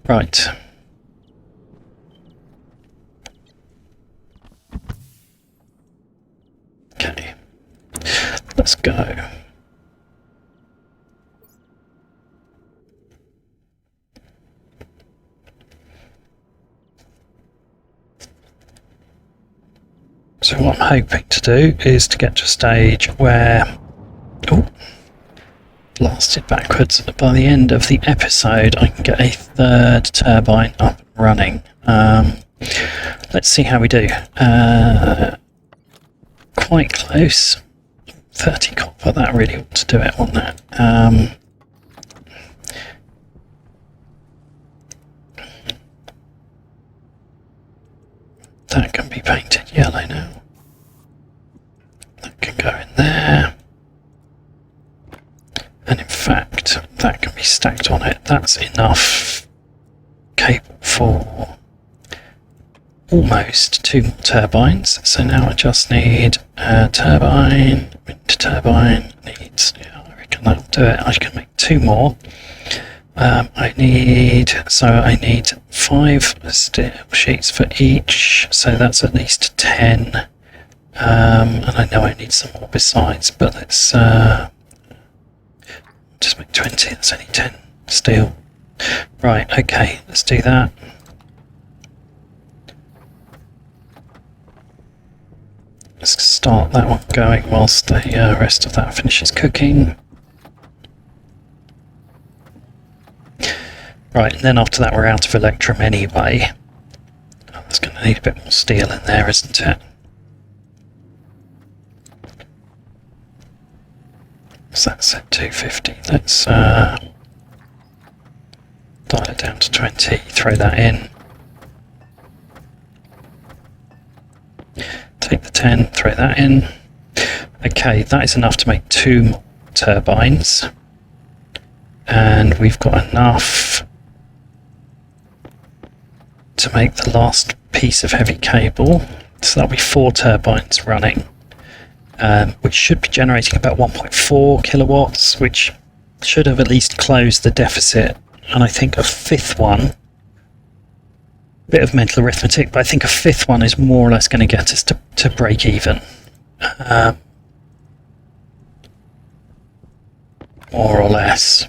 Right. Okay. Let's go. So what I'm hoping to do is to get to a stage where, blasted backwards, by the end of the episode I can get a third turbine up and running. Let's see how we do. Quite close. 30 copper, that really ought to do it on that. That can be painted yellow now. That can go in there. And in fact, that can be stacked on it. That's enough cable for almost 2 more turbines. So now I just need a turbine, wind turbine, needs, yeah, I reckon that'll do it. I can make 2 more. I need 5 steel sheets for each, so that's at least 10. And I know I need some more besides, but let's just make 20, that's only 10 steel. Right, okay, let's do that. Let's start that one going whilst the rest of that finishes cooking. Right, and then after that we're out of Electrum anyway. It's going to need a bit more steel in there, isn't it? So that's at 250. Let's dial it down to 20, throw that in. Take the 10, throw that in. Okay, that is enough to make 2 more turbines. And we've got enough to make the last piece of heavy cable. So that'll be 4 turbines running, which should be generating about 1.4 kilowatts, which should have at least closed the deficit. And I think a 5th one, bit of mental arithmetic, but I think a 5th one is more or less going to get us to break even. More or less.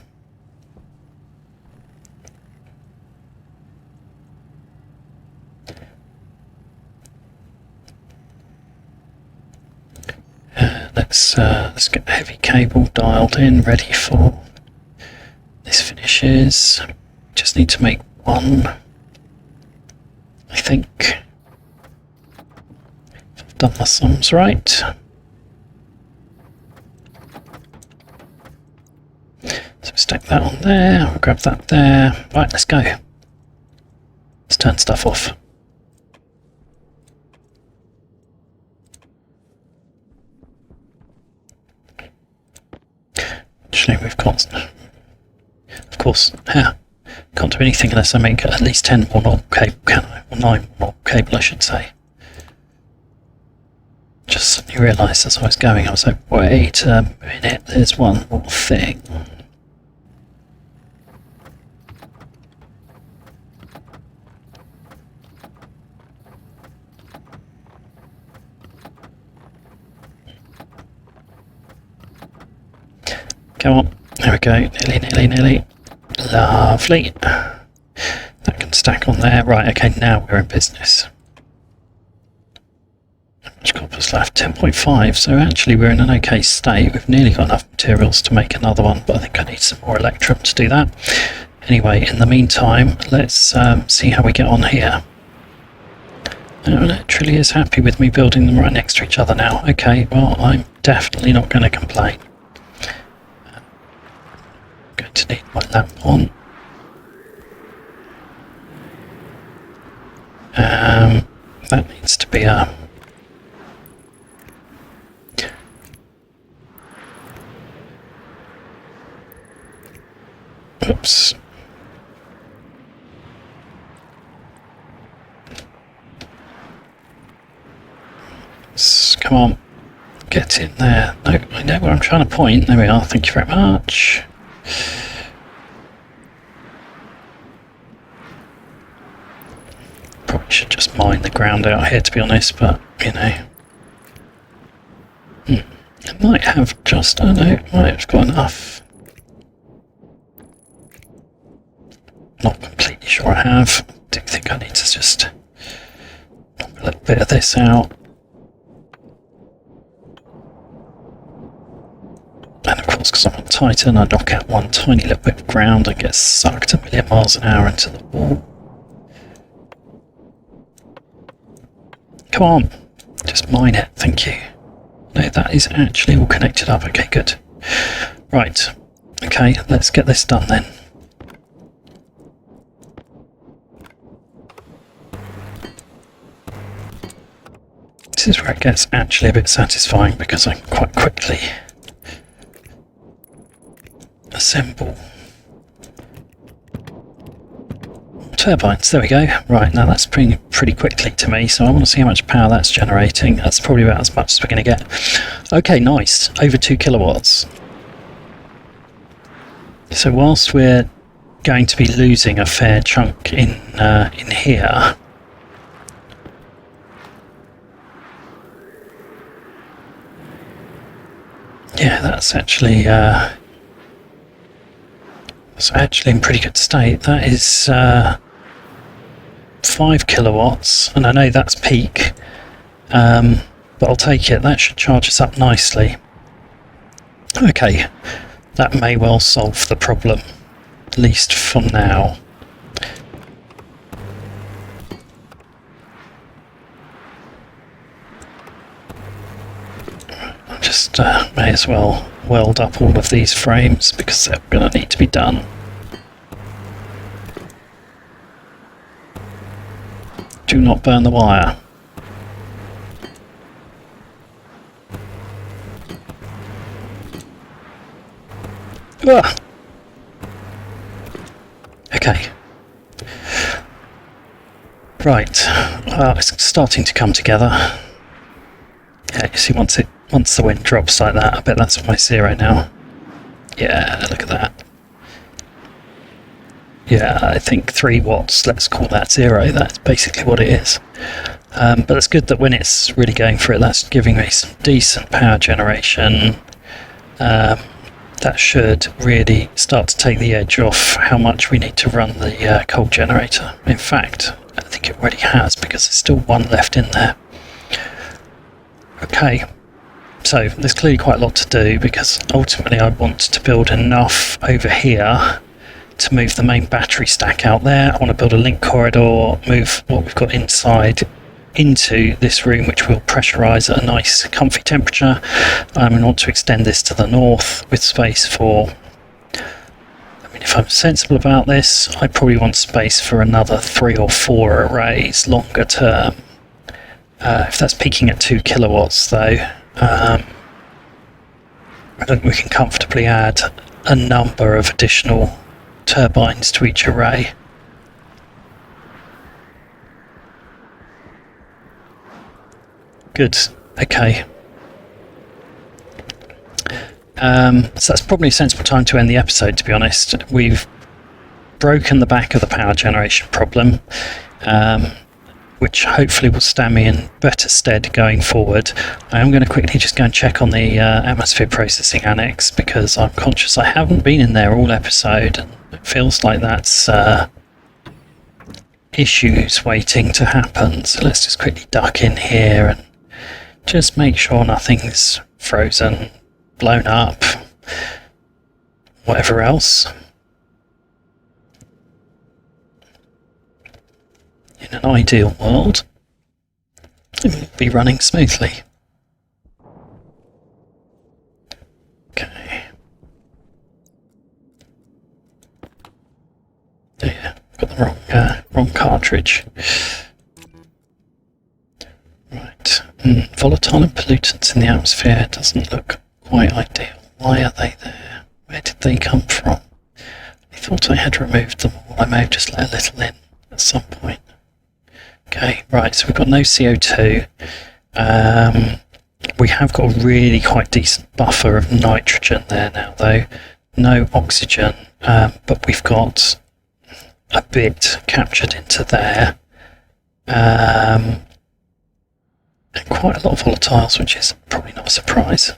Let's get the heavy cable dialed in, ready for this finishes. Just need to make 1, I think, if I've done my sums right. So stack that on there, I'll grab that there. Right, let's go. Let's turn stuff off. Actually, we've got, of course, can't do anything unless I make at least 10 more knob cable, can I? Or 9 more knob cable, I should say. Just suddenly realised as I was going, I was like, wait a minute, there's one more thing. Come on, there we go, nearly. Lovely. That can stack on there. Right, okay, now we're in business. How much copper's left? 10.5, so actually we're in an okay state. We've nearly got enough materials to make another one, but I think I need some more electrum to do that. Anyway, in the meantime, let's see how we get on here. It literally is happy with me building them right next to each other now. Okay, well, I'm definitely not going to complain. Going to need my lamp on. That needs to be a oops. Come on, get in there. No, I know where I'm trying to point. There we are. Thank you very much. Probably should just mine the ground out here, to be honest, but you know, I might have just, I don't know, might have got enough. Not completely sure I have. Do think I need to just knock a little bit of this out. And of course, because I'm on Titan, I knock out one tiny little bit of ground and get sucked 1,000,000 miles an hour into the wall. Come on, just mine it, thank you. No, that is actually all connected up. Okay, good. Right, okay, let's get this done then. This is where it gets actually a bit satisfying because I can quite quickly assemble turbines. There we go. Right, now that's pretty quickly to me, so I want to see how much power that's generating. That's probably about as much as we're going to get. Okay, nice. Over 2 kilowatts. So whilst we're going to be losing a fair chunk in here, yeah, that's actually in pretty good state. That is 5 kilowatts, and I know that's peak, but I'll take it. That should charge us up nicely. Okay, that may well solve the problem, at least for now. just may as well weld up all of these frames because they're going to need to be done. Do not burn the wire. Ah. Okay. Right. It's starting to come together. Yeah, you see, once the wind drops like that, I bet that's my 0 now. Yeah, look at that. Yeah, I think 3 watts, let's call that 0, that's basically what it is. But it's good that when it's really going for it, that's giving me some decent power generation. That should really start to take the edge off how much we need to run the coal generator. In fact, I think it already has, because there's still one left in there. Okay, so there's clearly quite a lot to do, because ultimately I want to build enough over here to move the main battery stack out there. I want to build a link corridor, move what we've got inside into this room, which will pressurise at a nice comfy temperature. I want to extend this to the north with space for, I mean, if I'm sensible about this, I probably want space for another 3 or 4 arrays longer term. If that's peaking at 2 kilowatts though, I think we can comfortably add a number of additional turbines to each array. Good, okay. So that's probably a sensible time to end the episode, to be honest. We've broken the back of the power generation problem, which hopefully will stand me in better stead going forward. I am going to quickly just go and check on the atmosphere processing annex, because I'm conscious I haven't been in there all episode, and it feels like that's issues waiting to happen. So let's just quickly duck in here and just make sure nothing's frozen, blown up, whatever else. In an ideal world, it would be running smoothly. Okay. Yeah, got the wrong cartridge. Right. Volatile and pollutants in the atmosphere doesn't look quite ideal. Why are they there? Where did they come from? I thought I had removed them all. I may have just let a little in at some point. Okay, right, so we've got no CO2. We have got a really quite decent buffer of nitrogen there now, though. No oxygen, but we've got a bit captured into there. And quite a lot of volatiles, which is probably not a surprise.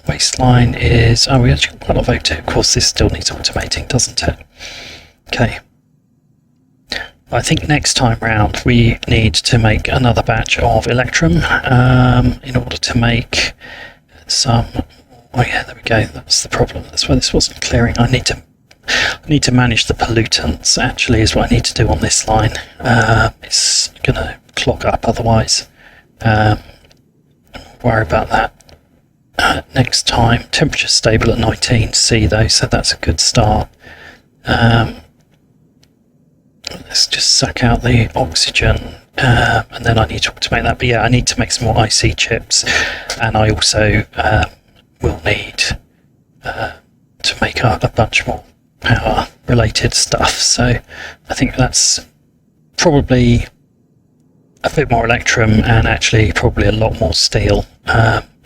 Waistline is... Oh, we actually got quite a lot of O2. Of course, this still needs automating, doesn't it? Okay. I think next time round we need to make another batch of electrum in order to make some... Oh yeah, there we go. That's the problem. That's why this wasn't clearing. I need to manage the pollutants, actually, is what I need to do on this line. It's going to clog up otherwise. Worry about that next time. Temperature stable at 19°C though, so that's a good start. Let's just suck out the oxygen, and then I need to automate that. But yeah, I need to make some more IC chips, and I also will need to make up a bunch more power related stuff. So I think that's probably a bit more electrum, and actually probably a lot more steel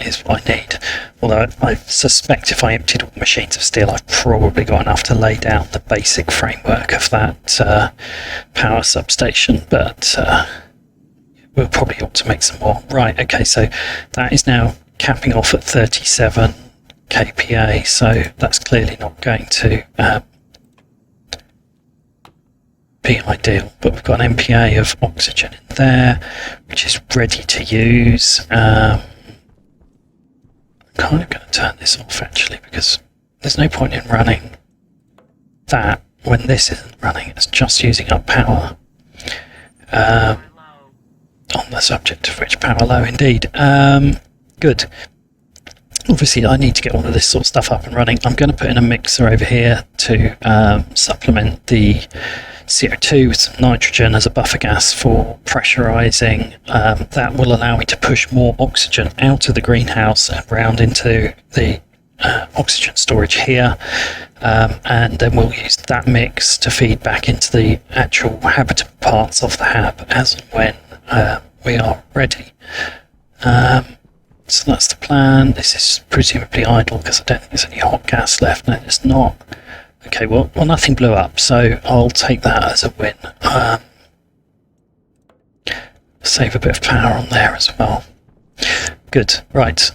is what I need. Although I suspect if I emptied all the machines of steel, I've probably got enough to lay down the basic framework of that power substation, but we'll probably ought to make some more. Right, okay, so that is now capping off at 37 kPa, so that's clearly not going to be ideal, but we've got an MPa of oxygen in there, which is ready to use. I'm kind of going to turn this off actually, because there's no point in running that when this isn't running. It's just using up power. On the subject of which, power low indeed. Good. obviously I need to get all of this sort of stuff up and running. I'm going to put in a mixer over here to supplement the CO2 with some nitrogen as a buffer gas for pressurizing. That will allow me to push more oxygen out of the greenhouse and round into the oxygen storage here, and then we'll use that mix to feed back into the actual habitable parts of the hab as and when we are ready. So that's the plan. This is presumably idle because I don't think there's any hot gas left. No, it's not. Okay, well nothing blew up, so I'll take that as a win. Save a bit of power on there as well. Good, right.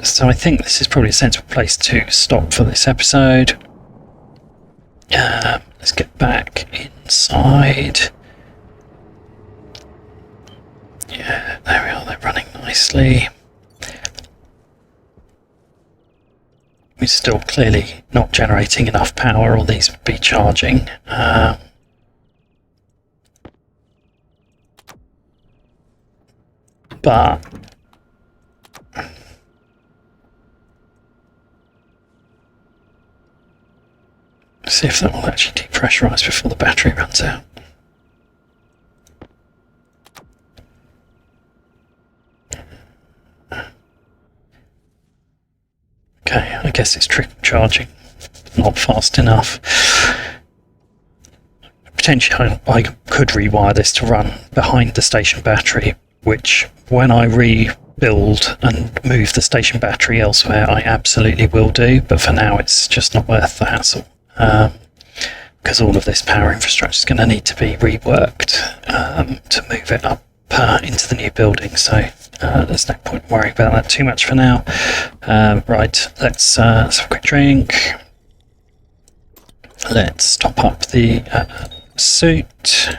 So I think this is probably a sensible place to stop for this episode. Let's get back inside. Yeah, there we are, they're running nicely. We're still clearly not generating enough power, or these would be charging. But see if that will actually depressurize before the battery runs out. Okay, I guess it's trickle charging, not fast enough. Potentially I could rewire this to run behind the station battery, which when I rebuild and move the station battery elsewhere I absolutely will do, but for now it's just not worth the hassle, because all of this power infrastructure is going to need to be reworked to move it up into the new building, so there's no point worrying about that too much for now. Right, let's have a quick drink. Let's top up the suit,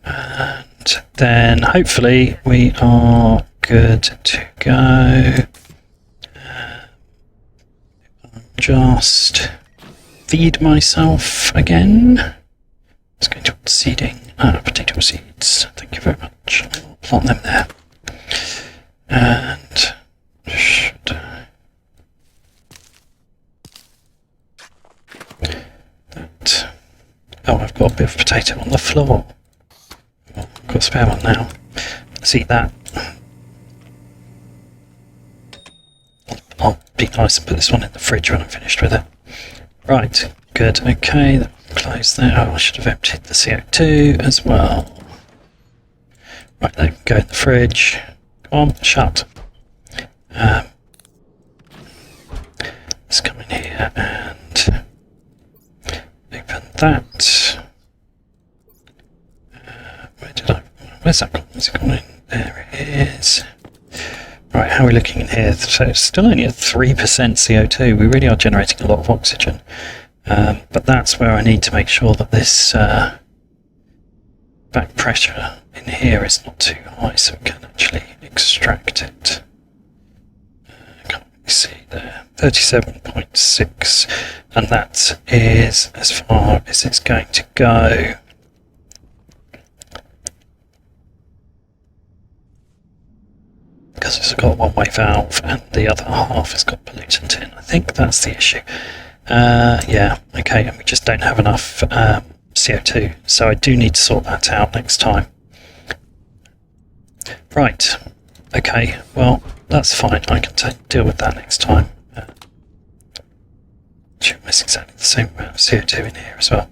and then hopefully we are good to go. Just feed myself again. Let's go to seeding. Potato seeds. Thank you very much. I'll plant them there. And should that. Oh, I've got a bit of potato on the floor. Well, I've got a spare one now. Let's eat that. I'll be nice and put this one in the fridge when I'm finished with it. Right, good. Okay, close there. Oh, I should have emptied the CO2 as well. Right, they can go in the fridge. Come on, shut. Let's come in here and open that. Where's that gone? Has it gone in? There it is. Right, how are we looking in here? So it's still only at 3% CO2. We really are generating a lot of oxygen. But that's where I need to make sure that this back pressure in here is not too high, so we can actually extract it. Can't really see there. 37.6, and that is as far as it's going to go. Because it's got a one-way valve and the other half has got pollutant in. I think that's the issue. Yeah, okay, and we just don't have enough CO2, so I do need to sort that out next time. Right, okay, well, that's fine. I can deal with that next time. Should miss exactly the same amount of CO2 in here as well.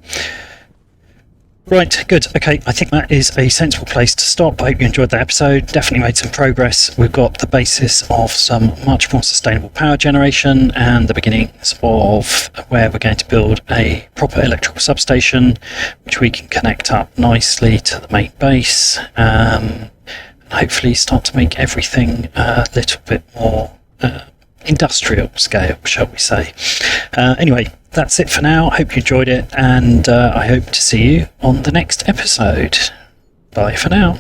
Right, good. Okay, I think that is a sensible place to stop. I hope you enjoyed that episode. Definitely made some progress. We've got the basis of some much more sustainable power generation and the beginnings of where we're going to build a proper electrical substation, which we can connect up nicely to the main base, and hopefully start to make everything a little bit more industrial scale, shall we say. Anyway, that's it for now. I hope you enjoyed it, and I hope to see you on the next episode. Bye for now.